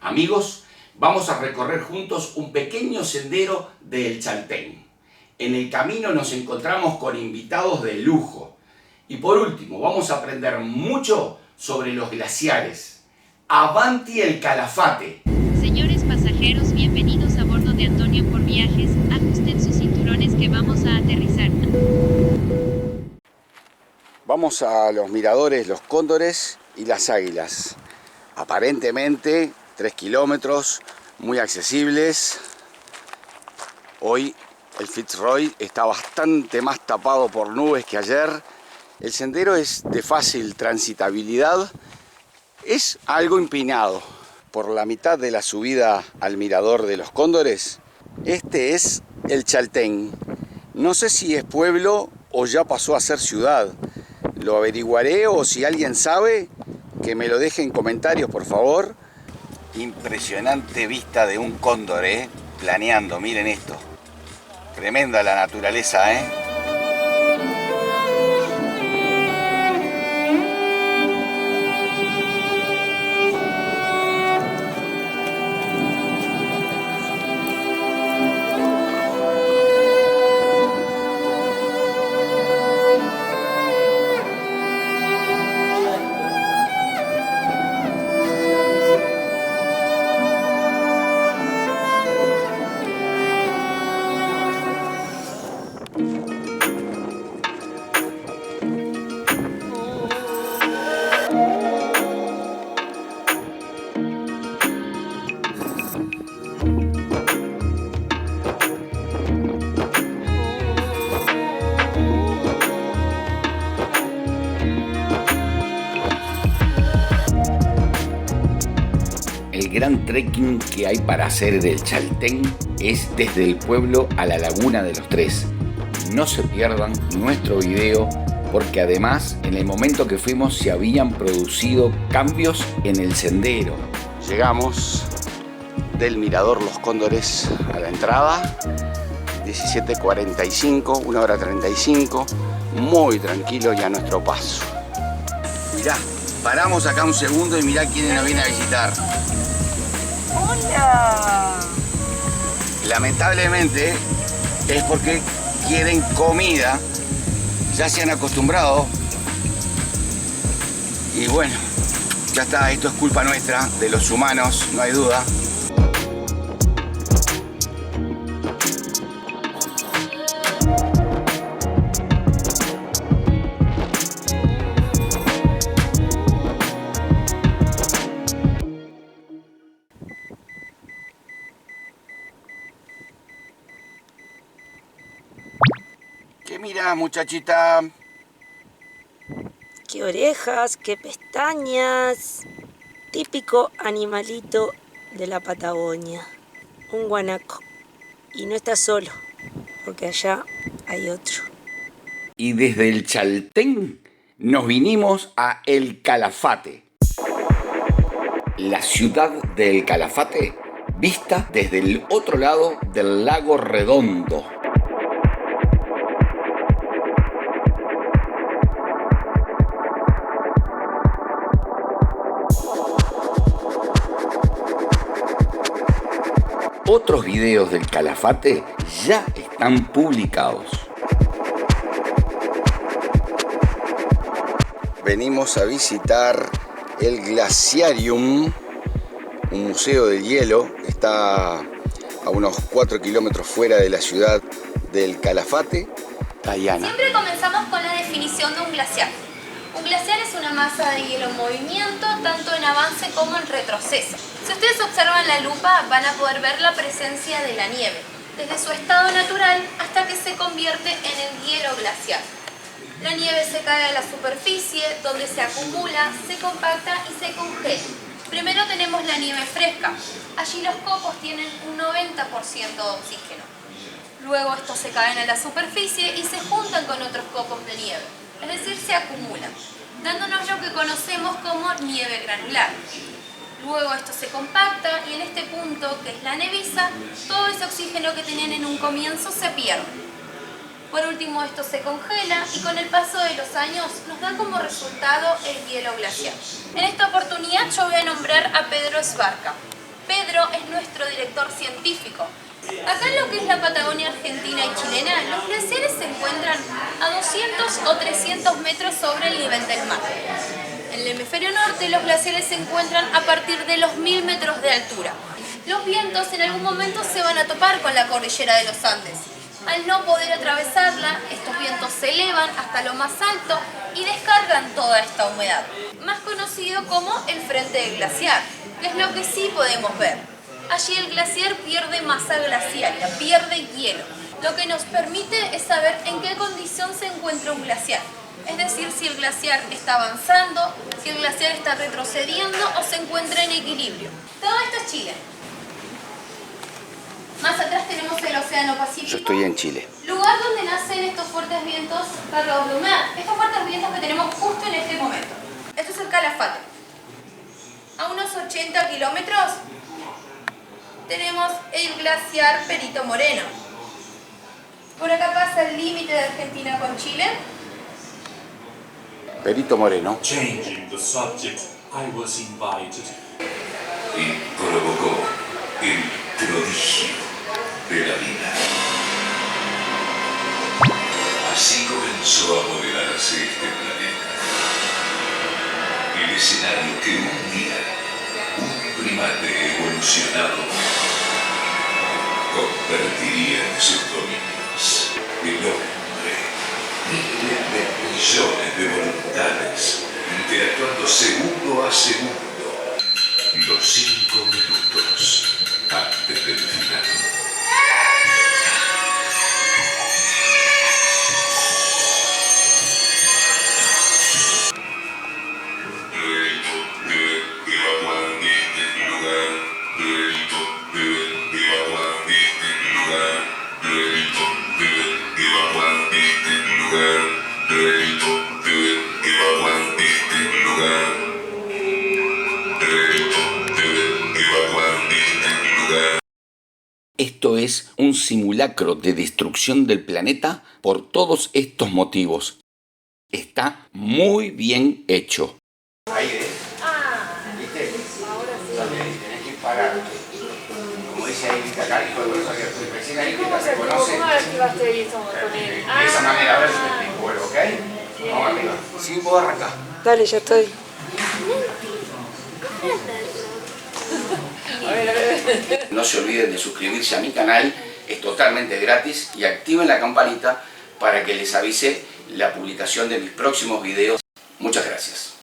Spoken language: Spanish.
Amigos, vamos a recorrer juntos un pequeño sendero del Chaltén. En el camino nos encontramos con invitados de lujo. Y por último, vamos a aprender mucho sobre los glaciares. ¡Avanti el Calafate! Señores pasajeros, bienvenidos a bordo de Antonio por Viajes. Ajusten sus cinturones que vamos a aterrizar. Vamos a los miradores, los cóndores y las águilas. Aparentemente 3 kilómetros, muy accesibles. Hoy el Fitzroy está bastante más tapado por nubes que ayer. El sendero es de fácil transitabilidad. Es algo empinado. Por la mitad de la subida al mirador de los cóndores, este es el Chaltén. No sé si es pueblo o ya pasó a ser ciudad. Lo averiguaré, o si alguien sabe, que me lo deje en comentarios, por favor. Impresionante vista de un cóndor, planeando, miren esto. Tremenda la naturaleza, El gran trekking que hay para hacer del Chaltén es desde el pueblo a la Laguna de los Tres. No se pierdan nuestro video, porque además en el momento que fuimos se habían producido cambios en el sendero. Llegamos del mirador Los Cóndores a la entrada, 17:45, 1:35, muy tranquilo y a nuestro paso. Mirá, paramos acá un segundo y mirá quién nos viene a visitar. ¡Hola! Lamentablemente es porque quieren comida, ya se han acostumbrado y bueno, ya está, esto es culpa nuestra, de los humanos, no hay duda. ¿Qué mirás, muchachita? ¡Qué orejas! ¡Qué pestañas! Típico animalito de la Patagonia. Un guanaco. Y no está solo, porque allá hay otro. Y desde el Chaltén nos vinimos a El Calafate. La ciudad de El Calafate, vista desde el otro lado del lago Redondo. Otros videos del Calafate ya están publicados. Venimos a visitar el Glaciarium, un museo de hielo. Está a unos 4 kilómetros fuera de la ciudad del Calafate. Diana. Siempre comenzamos con la definición de un glaciar. Un glaciar es una masa de hielo en movimiento, tanto en avance como en retroceso. Si ustedes observan la lupa, van a poder ver la presencia de la nieve, desde su estado natural hasta que se convierte en el hielo glaciar. La nieve se cae a la superficie, donde se acumula, se compacta y se congela. Primero tenemos la nieve fresca. Allí los copos tienen un 90% de oxígeno. Luego estos se caen a la superficie y se juntan con otros copos de nieve, es decir, se acumulan, dándonos lo que conocemos como nieve granular. Luego esto se compacta y en este punto, que es la neviza, todo ese oxígeno que tenían en un comienzo se pierde. Por último, esto se congela y con el paso de los años nos da como resultado el hielo glaciar. En esta oportunidad yo voy a nombrar a Pedro Esbarca. Pedro es nuestro director científico. Acá en lo que es la Patagonia argentina y chilena, los glaciares se encuentran a 200 o 300 metros sobre el nivel del mar. En el hemisferio norte, los glaciares se encuentran a partir de los 1000 metros de altura. Los vientos en algún momento se van a topar con la cordillera de los Andes. Al no poder atravesarla, estos vientos se elevan hasta lo más alto y descargan toda esta humedad, más conocido como el frente glaciar, que es lo que sí podemos ver. Allí el glaciar pierde masa glaciaria, pierde hielo, lo que nos permite es saber en qué condición se encuentra un glaciar. Es decir, si el glaciar está avanzando, si el glaciar está retrocediendo o se encuentra en equilibrio. Todo esto es Chile. Más atrás tenemos el Océano Pacífico. Yo estoy en Chile. Lugar donde nacen estos fuertes vientos cargados de humedad. Estos fuertes vientos que tenemos justo en este momento. Esto es el Calafate. A unos 80 kilómetros tenemos el glaciar Perito Moreno. Por acá pasa el límite de Argentina con Chile. Perito Moreno. Changing the subject, I was invited. Y provocó el prodigio de la vida. Así comenzó a modelarse este planeta. El escenario que un día un primate evolucionado convertiría en sus dominios. El hombre, miles de millones de voluntades, interactuando segundo a segundo, los 5 minutos antes del final. Esto es un simulacro de destrucción del planeta por todos estos motivos. Está muy bien hecho. Ahí ves. ¿Viste? Ahora sí. Tenés que parar. Como dice ahí Cacarico, recién ahí que te reconoce. ¿Cómo activaste ahí eso con él? De esa manera, a ver si te explico, ¿ok? Vamos arriba. Sí, puedo arrancar. Dale, ya estoy. No se olviden de suscribirse a mi canal, es totalmente gratis, y activen la campanita para que les avise la publicación de mis próximos videos. Muchas gracias.